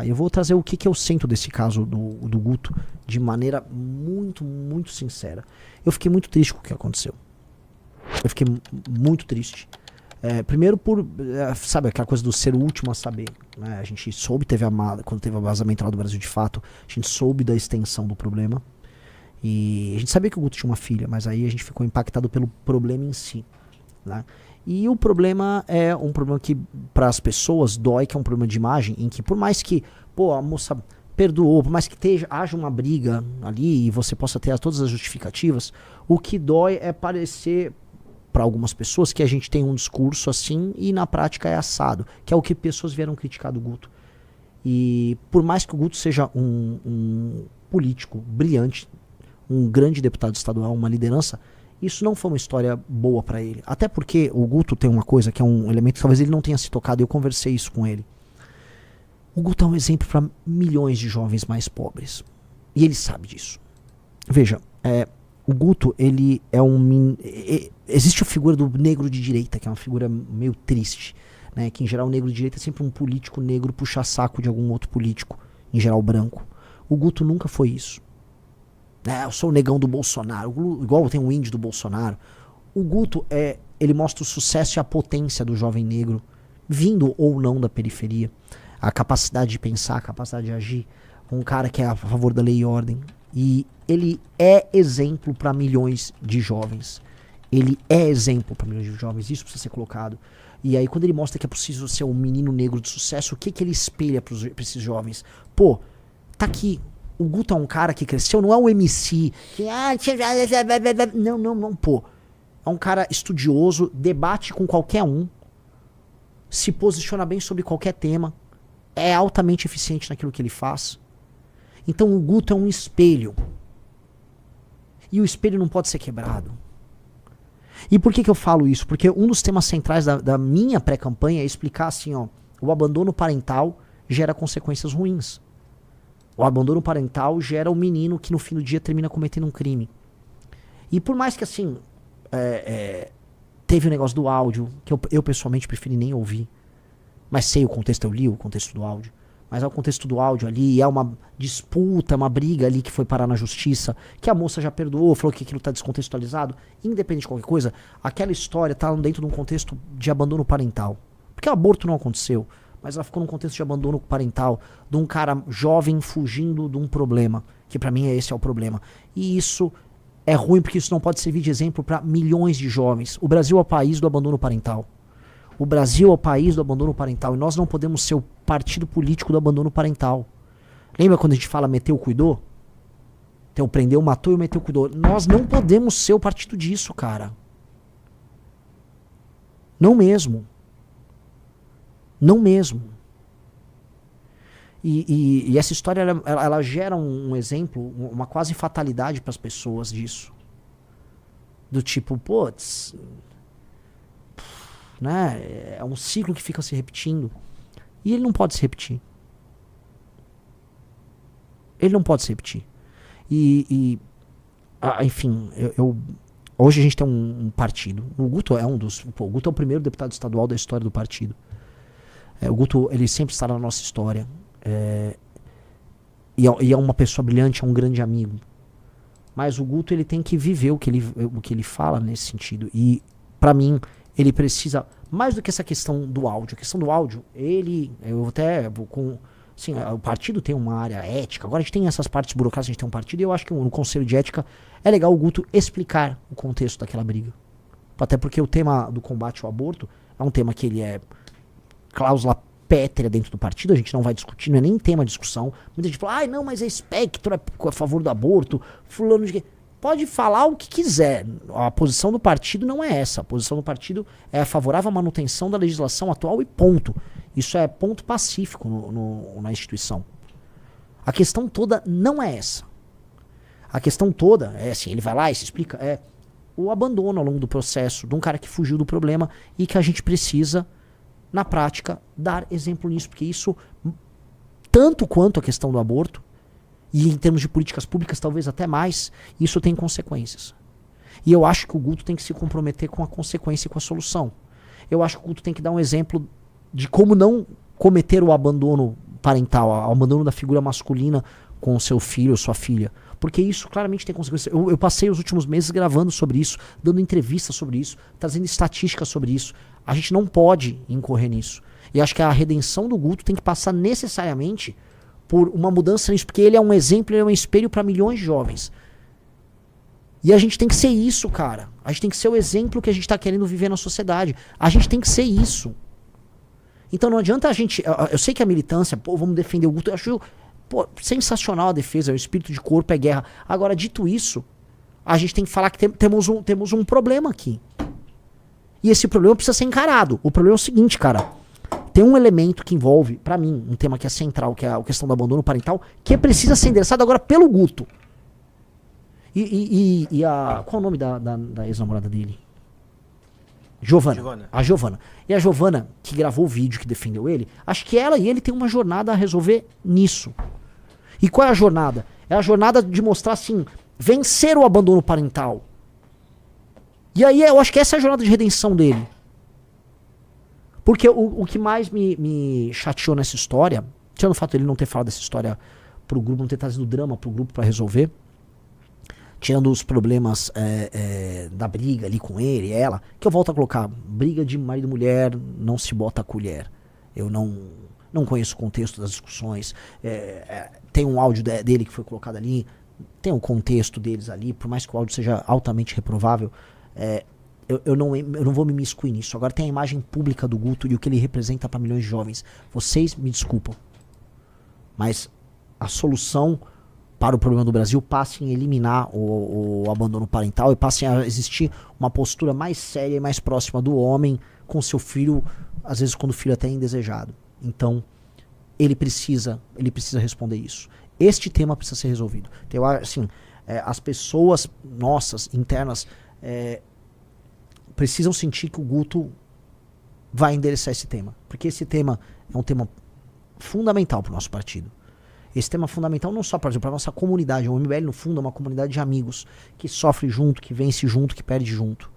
Eu vou trazer o que eu sinto desse caso do Guto de maneira muito, muito sincera. Eu fiquei muito triste com o que aconteceu. Eu fiquei muito triste. Primeiro sabe, aquela coisa do ser o último a saber, né? A gente soube, quando teve a vazamento lá do Brasil de Fato, a gente soube da extensão do problema. E a gente sabia que o Guto tinha uma filha, mas aí a gente ficou impactado pelo problema em si, né? E o problema é um problema que para as pessoas dói, que é um problema de imagem, em que por mais que, a moça perdoou, por mais que haja uma briga ali e você possa ter todas as justificativas, o que dói é parecer para algumas pessoas que a gente tem um discurso assim e na prática é assado, que é o que pessoas vieram criticar do Guto. E por mais que o Guto seja um político brilhante, um grande deputado estadual, uma liderança, isso não foi uma história boa para ele. Até porque o Guto tem uma coisa que é um elemento que talvez ele não tenha se tocado, e eu conversei isso com ele. O Guto é um exemplo para milhões de jovens mais pobres. E ele sabe disso. Veja, o Guto, ele é existe a figura do negro de direita, que é uma figura meio triste, né? Que em geral o negro de direita é sempre um político negro puxa-saco de algum outro político, em geral branco. O Guto nunca foi isso. Eu sou o negão do Bolsonaro, igual tem o índio do Bolsonaro. O Guto, ele mostra o sucesso e a potência do jovem negro, vindo ou não da periferia. A capacidade de pensar, a capacidade de agir. Um cara que é a favor da lei e ordem. E ele é exemplo para milhões de jovens. Ele é exemplo para milhões de jovens, isso precisa ser colocado. E aí quando ele mostra que é possível ser um menino negro de sucesso, o que ele espelha para esses jovens? Tá aqui. O Guto é um cara que cresceu, não é um MC que não, é um cara estudioso, debate com qualquer um, se posiciona bem sobre qualquer tema, é altamente eficiente naquilo que ele faz. Então o Guto é um espelho. E o espelho não pode ser quebrado. E por que eu falo isso? Porque um dos temas centrais da minha pré-campanha é explicar assim, o abandono parental gera consequências ruins. O abandono parental gera um menino que no fim do dia termina cometendo um crime. E por mais que assim, teve o negócio do áudio, que eu pessoalmente preferi nem ouvir, mas sei o contexto, eu li o contexto do áudio, mas é o contexto do áudio ali, é uma disputa, uma briga ali que foi parar na justiça, que a moça já perdoou, falou que aquilo tá descontextualizado, independente de qualquer coisa, aquela história tá dentro de um contexto de abandono parental. Porque o aborto não aconteceu, mas ela ficou num contexto de abandono parental, de um cara jovem fugindo de um problema, que pra mim esse é o problema. E isso é ruim porque isso não pode servir de exemplo para milhões de jovens. O Brasil é o país do abandono parental. O Brasil é o país do abandono parental e nós não podemos ser o partido político do abandono parental. Lembra quando a gente fala meteu, cuidou? Então o prendeu, matou e o meteu, cuidou. Nós não podemos ser o partido disso, cara. Não mesmo. Não mesmo. E essa história ela gera um exemplo, uma quase fatalidade para as pessoas disso. Do tipo, né? É um ciclo que fica se repetindo. E ele não pode se repetir. Ele não pode se repetir. Enfim, hoje a gente tem um partido. O Guto é o Guto é o primeiro deputado estadual da história do partido. O Guto, ele sempre está na nossa história. E é uma pessoa brilhante, é um grande amigo. Mas o Guto, ele tem que viver o que ele fala nesse sentido. E, pra mim, ele precisa, mais do que essa questão do áudio. A questão do áudio, o partido tem uma área ética. Agora a gente tem essas partes burocráticas, a gente tem um partido. E eu acho que no Conselho de Ética é legal o Guto explicar o contexto daquela briga. Até porque o tema do combate ao aborto é um tema que ele é cláusula pétrea dentro do partido, a gente não vai discutir, não é nem tema de discussão. Muita gente fala, não, mas é espectro, é a favor do aborto, fulano de quê. Pode falar o que quiser, a posição do partido não é essa, a posição do partido é favorável à manutenção da legislação atual e ponto. Isso é ponto pacífico na instituição. A questão toda não é essa. A questão toda é assim, ele vai lá e se explica, o abandono ao longo do processo de um cara que fugiu do problema e que a gente precisa na prática, dar exemplo nisso, porque isso, tanto quanto a questão do aborto, e em termos de políticas públicas talvez até mais, isso tem consequências. E eu acho que o Guto tem que se comprometer com a consequência e com a solução. Eu acho que o Guto tem que dar um exemplo de como não cometer o abandono parental, ao abandono da figura masculina com seu filho ou sua filha. Porque isso claramente tem consequências. Eu passei os últimos meses gravando sobre isso, dando entrevistas sobre isso, trazendo estatísticas sobre isso. A gente não pode incorrer nisso. E acho que a redenção do Guto tem que passar necessariamente por uma mudança nisso, porque ele é um exemplo, ele é um espelho para milhões de jovens. E a gente tem que ser isso, cara. A gente tem que ser o exemplo que a gente tá querendo viver na sociedade. A gente tem que ser isso. Então não adianta a gente... Eu sei que a militância, pô, vamos defender o Guto. Eu acho, pô, sensacional a defesa, o espírito de corpo é guerra. Agora, dito isso, a gente tem que falar que temos um problema aqui. E esse problema precisa ser encarado. O problema é o seguinte, cara. Tem um elemento que envolve, pra mim, um tema que é central, que é a questão do abandono parental, que precisa ser endereçado agora pelo Guto. Qual o nome da ex-namorada dele? Giovana. A Giovana. E a Giovana, que gravou o vídeo, que defendeu ele, acho que ela e ele têm uma jornada a resolver nisso. E qual é a jornada? É a jornada de mostrar, assim, vencer o abandono parental. E aí eu acho que essa é a jornada de redenção dele. Porque o que mais me chateou nessa história, tirando o fato de ele não ter falado dessa história pro grupo, não ter trazido drama pro grupo pra resolver, tirando os problemas da briga ali com ele e ela, que eu volto a colocar, briga de marido e mulher não se bota a colher. Eu não conheço o contexto das discussões. Tem um áudio dele que foi colocado ali, tem um contexto deles ali, por mais que o áudio seja altamente reprovável, eu não vou me imiscuir nisso. Agora tem a imagem pública do Guto e o que ele representa para milhões de jovens. Vocês me desculpam, mas a solução para o problema do Brasil passa em eliminar o abandono parental e passa a existir uma postura mais séria e mais próxima do homem com seu filho, às vezes quando o filho até é indesejado. Então, ele precisa responder isso. Este tema precisa ser resolvido. Então, assim, as pessoas nossas, internas, precisam sentir que o Guto vai endereçar esse tema. Porque esse tema é um tema fundamental para o nosso partido. Esse tema é fundamental não só para a nossa comunidade. O MBL, no fundo, é uma comunidade de amigos que sofre junto, que vence junto, que perde junto.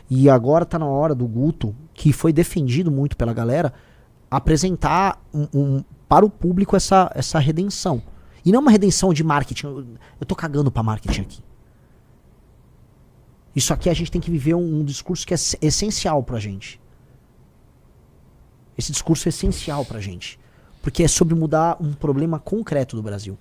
E agora está na hora do Guto, que foi defendido muito pela galera, apresentar para o público essa redenção. E não uma redenção de marketing. Eu tô cagando para marketing aqui. Isso aqui a gente tem que viver um discurso que é essencial pra gente. Esse discurso é essencial pra gente. Porque é sobre mudar um problema concreto do Brasil.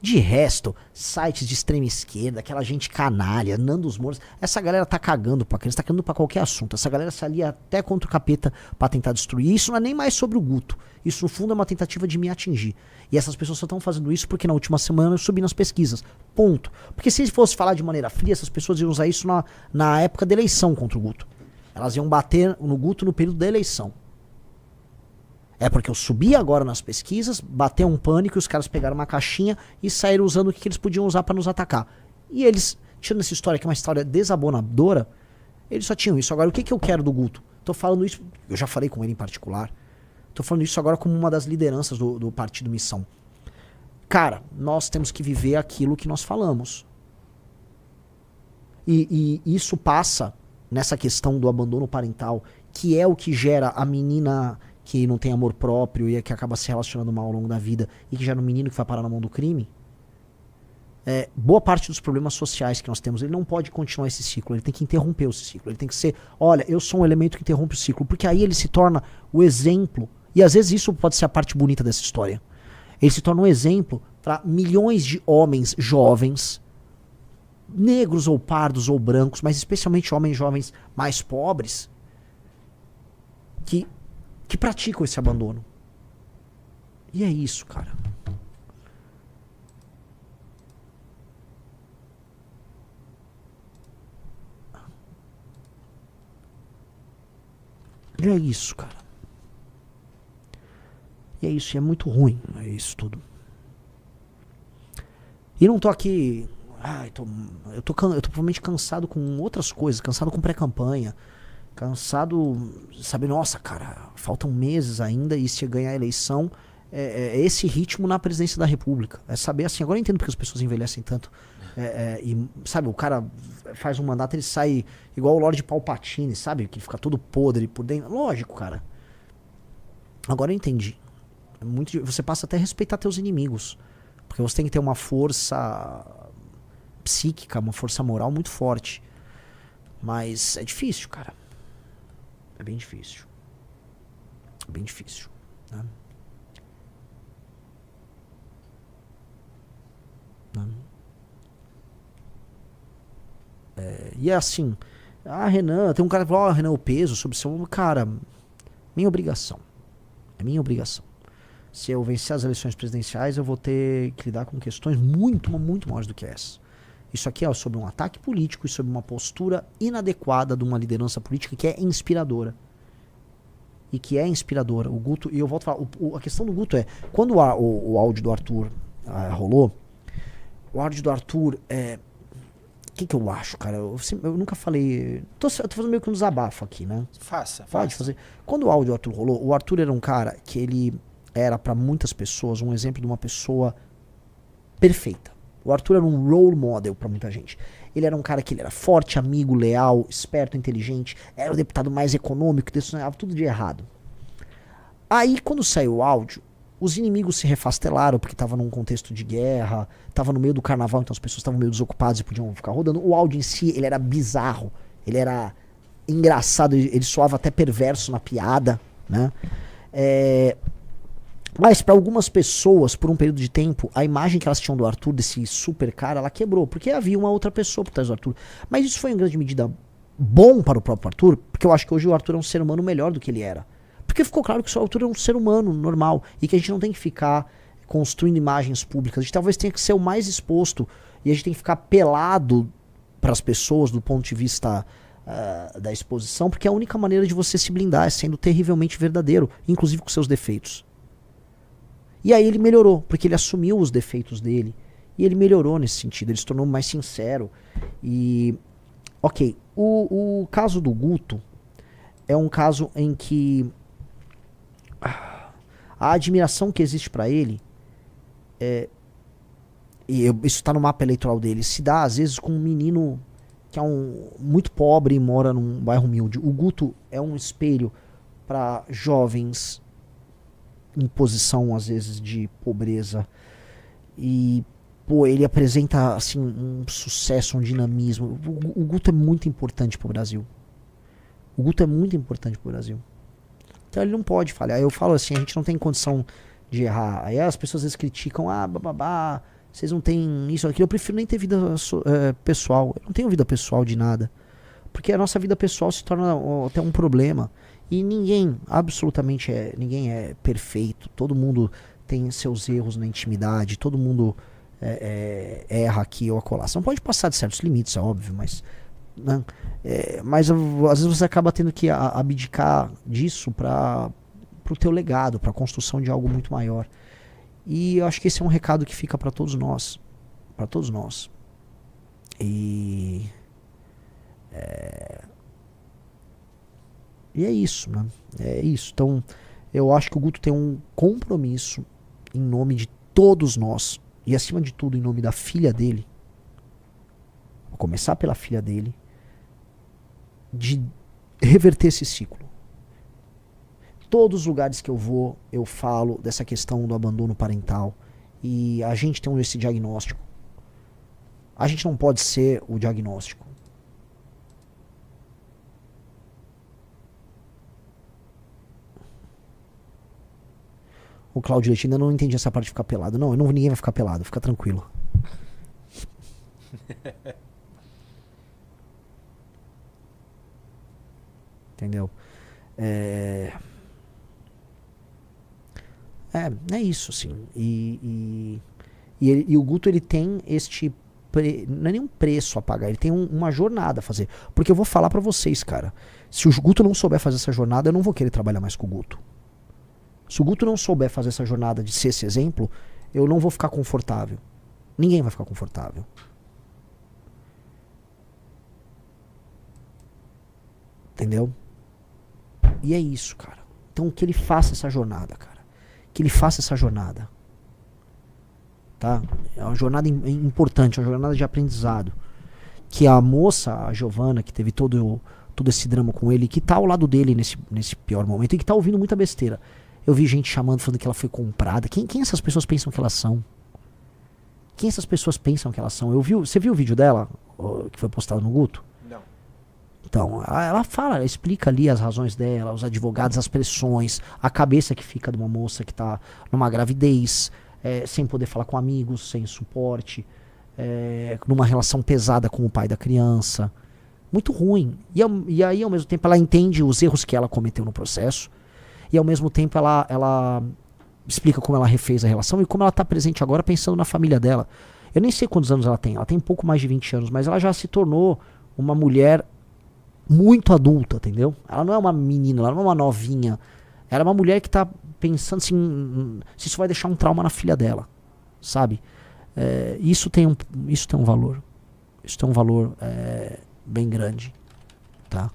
De resto, sites de extrema esquerda, aquela gente canalha, Nandos Moura, essa galera tá cagando pra criança, tá cagando pra qualquer assunto. Essa galera se alia até contra o capeta pra tentar destruir. Isso não é nem mais sobre o Guto. Isso, no fundo, é uma tentativa de me atingir. E essas pessoas só estão fazendo isso porque na última semana eu subi nas pesquisas. Ponto. Porque se fosse falar de maneira fria, essas pessoas iam usar isso na época da eleição contra o Guto. Elas iam bater no Guto no período da eleição. É porque eu subi agora nas pesquisas, bateu um pânico, os caras pegaram uma caixinha e saíram usando o que eles podiam usar pra nos atacar. E eles, tirando essa história que é uma história desabonadora, eles só tinham isso. Agora, o que eu quero do Guto? Tô falando isso, eu já falei com ele em particular, tô falando isso agora como uma das lideranças do Partido Missão. Cara, nós temos que viver aquilo que nós falamos. E isso passa nessa questão do abandono parental, que é o que gera a menina que não tem amor próprio e que acaba se relacionando mal ao longo da vida e que gera um menino que vai parar na mão do crime. Boa parte dos problemas sociais que nós temos, ele não pode continuar esse ciclo, ele tem que interromper esse ciclo, ele tem que ser, olha, eu sou um elemento que interrompe o ciclo, porque aí ele se torna o exemplo, e às vezes isso pode ser a parte bonita dessa história, ele se torna um exemplo para milhões de homens jovens, negros ou pardos ou brancos, mas especialmente homens jovens mais pobres, que praticam esse abandono. E é isso, cara. E é isso, cara. E é isso, e é muito ruim, é isso tudo. E não tô aqui... eu tô provavelmente cansado com outras coisas, cansado com pré-campanha, cansado, sabe, nossa, cara, faltam meses ainda e se ganhar a eleição, esse ritmo na presidência da República. É saber assim, agora eu entendo porque as pessoas envelhecem tanto. E, sabe, o cara faz um mandato, ele sai igual o Lorde Palpatine, sabe, que fica todo podre por dentro. Lógico, cara. Agora eu entendi. Você passa até a respeitar teus inimigos. Porque você tem que ter uma força psíquica, uma força moral muito forte. Mas é difícil, cara. É bem difícil. É bem difícil, né? E é assim, Renan, tem um cara que fala, Renan, o peso sobre seu... Cara, minha obrigação. É minha obrigação. Se eu vencer as eleições presidenciais, eu vou ter que lidar com questões muito maiores do que essa. Isso aqui é sobre um ataque político e sobre uma postura inadequada de uma liderança política que é inspiradora. E que é inspiradora. O Guto, e eu volto a falar, a questão do Guto é, quando o áudio do Arthur rolou, o áudio do Arthur o que eu acho, cara? Eu nunca falei. Tô fazendo meio que um desabafo aqui, né? Faça. Pode fazer. Quando o áudio do Arthur rolou, o Arthur era um cara que ele era pra muitas pessoas um exemplo de uma pessoa perfeita. O Arthur era um role model pra muita gente. Ele era um cara que ele era forte, amigo, leal, esperto, inteligente, era o deputado mais econômico, decissionava tudo de errado. Aí, quando saiu o áudio, os inimigos se refastelaram porque tava num contexto de guerra, tava no meio do carnaval, então as pessoas estavam meio desocupadas e podiam ficar rodando. O áudio em si, ele era bizarro, ele era engraçado, ele soava até perverso na piada, né? Mas para algumas pessoas, por um período de tempo, a imagem que elas tinham do Arthur, desse super cara, ela quebrou, porque havia uma outra pessoa por trás do Arthur. Mas isso foi em grande medida bom para o próprio Arthur, porque eu acho que hoje o Arthur é um ser humano melhor do que ele era. Porque ficou claro que o Arthur é um ser humano normal e que a gente não tem que ficar construindo imagens públicas. A gente talvez tenha que ser o mais exposto e a gente tem que ficar pelado para as pessoas do ponto de vista da exposição, porque é a única maneira de você se blindar é sendo terrivelmente verdadeiro, inclusive com seus defeitos. E aí ele melhorou, porque ele assumiu os defeitos dele e ele melhorou nesse sentido, ele se tornou mais sincero. E, ok, o caso do Guto é um caso em que a admiração que existe pra ele isso tá no mapa eleitoral dele, se dá às vezes com um menino que é muito pobre e mora num bairro humilde. O Guto é um espelho para jovens em posição às vezes de pobreza e ele apresenta assim um sucesso, um dinamismo. O Guto é muito importante pro Brasil. O Guto é muito importante pro Brasil. Então ele não pode falhar. Eu falo assim, a gente não tem condição de errar. Aí as pessoas às vezes criticam, bababá, vocês não têm isso ou aquilo. Eu prefiro nem ter vida pessoal. Eu não tenho vida pessoal de nada. Porque a nossa vida pessoal se torna até um problema. E ninguém, absolutamente ninguém é perfeito. Todo mundo tem seus erros na intimidade. Todo mundo erra aqui ou acolá. Você não pode passar de certos limites, é óbvio, mas... Né? Mas às vezes você acaba tendo que abdicar disso para o teu legado, para a construção de algo muito maior. E eu acho que esse é um recado que fica para todos nós, e é isso, né? É isso. Então eu acho que o Guto tem um compromisso em nome de todos nós e acima de tudo em nome da filha dele. Vou começar pela filha dele, de reverter esse ciclo. Todos os lugares que eu vou, eu falo dessa questão do abandono parental. E a gente tem esse diagnóstico. A gente não pode ser o diagnóstico. O Claudio Leite ainda não entendi essa parte de ficar pelado. Não, ninguém vai ficar pelado, fica tranquilo. Entendeu? É isso, assim. E o Guto, ele tem não é nenhum preço a pagar, ele tem uma jornada a fazer. Porque eu vou falar pra vocês, cara, se o Guto não souber fazer essa jornada, eu não vou querer trabalhar mais com o Guto. Se o Guto não souber fazer essa jornada de ser esse exemplo, eu não vou ficar confortável. Ninguém vai ficar confortável. Entendeu? E é isso, cara. Então que ele faça essa jornada, cara. Que ele faça essa jornada. Tá? É uma jornada importante, uma jornada de aprendizado. Que a moça, a Giovana, que teve todo esse drama com ele, que tá ao lado dele nesse pior momento e que tá ouvindo muita besteira. Eu vi gente chamando, falando que ela foi comprada. Quem essas pessoas pensam que elas são? Quem essas pessoas pensam que elas são? Você viu o vídeo dela, que foi postado no Guto? Não. Então, ela fala, ela explica ali as razões dela, os advogados, as pressões, a cabeça que fica de uma moça que tá numa gravidez, sem poder falar com amigos, sem suporte, numa relação pesada com o pai da criança. Muito ruim. E aí, ao mesmo tempo, ela entende os erros que ela cometeu no processo. E ao mesmo tempo ela explica como ela refez a relação e como ela está presente agora pensando na família dela. Eu nem sei quantos anos ela tem um pouco mais de 20 anos, mas ela já se tornou uma mulher muito adulta, entendeu? Ela não é uma menina, ela não é uma novinha. Ela é uma mulher que está pensando assim, se isso vai deixar um trauma na filha dela, sabe? Isso tem um valor. Isso tem um valor bem grande, tá?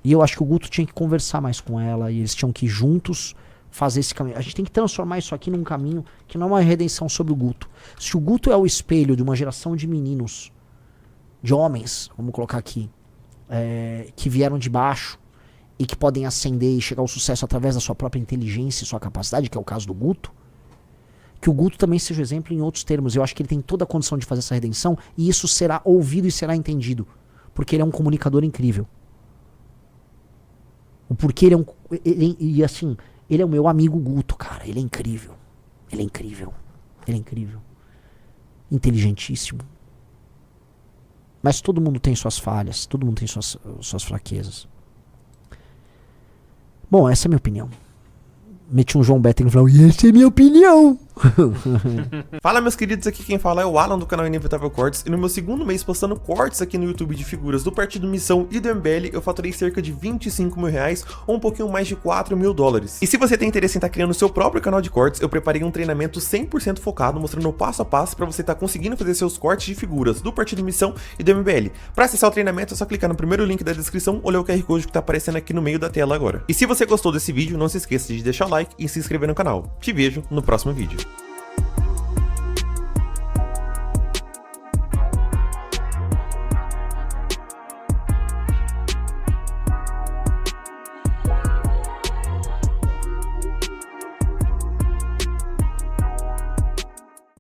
E eu acho que o Guto tinha que conversar mais com ela e eles tinham que juntos fazer esse caminho. A gente tem que transformar isso aqui num caminho que não é uma redenção sobre o Guto. Se o Guto é o espelho de uma geração de meninos, de homens, vamos colocar aqui, que vieram de baixo e que podem ascender e chegar ao sucesso através da sua própria inteligência e sua capacidade, que é o caso do Guto, que o Guto também seja exemplo em outros termos. Eu acho que ele tem toda a condição de fazer essa redenção e isso será ouvido e será entendido, porque ele é um comunicador incrível. O porquê ele é o meu amigo Guto, cara. Ele é incrível. Ele é incrível. Ele é incrível. Inteligentíssimo. Mas todo mundo tem suas falhas. Todo mundo tem suas fraquezas. Bom, essa é a minha opinião. Meti um João Beto e falou, e essa é a minha opinião. Fala, meus queridos, aqui quem fala é o Alan do canal Inevitável Cortes, e no meu segundo mês postando cortes aqui no YouTube de figuras do Partido Missão e do MBL, eu faturei cerca de 25 mil reais ou um pouquinho mais de 4 mil dólares. E se você tem interesse em estar criando o seu próprio canal de cortes, eu preparei um treinamento 100% focado, mostrando o passo a passo para você estar conseguindo fazer seus cortes de figuras do Partido Missão e do MBL. Para acessar o treinamento é só clicar no primeiro link da descrição ou ler o QR Code que tá aparecendo aqui no meio da tela agora. E se você gostou desse vídeo, não se esqueça de deixar o like e se inscrever no canal. Te vejo no próximo vídeo.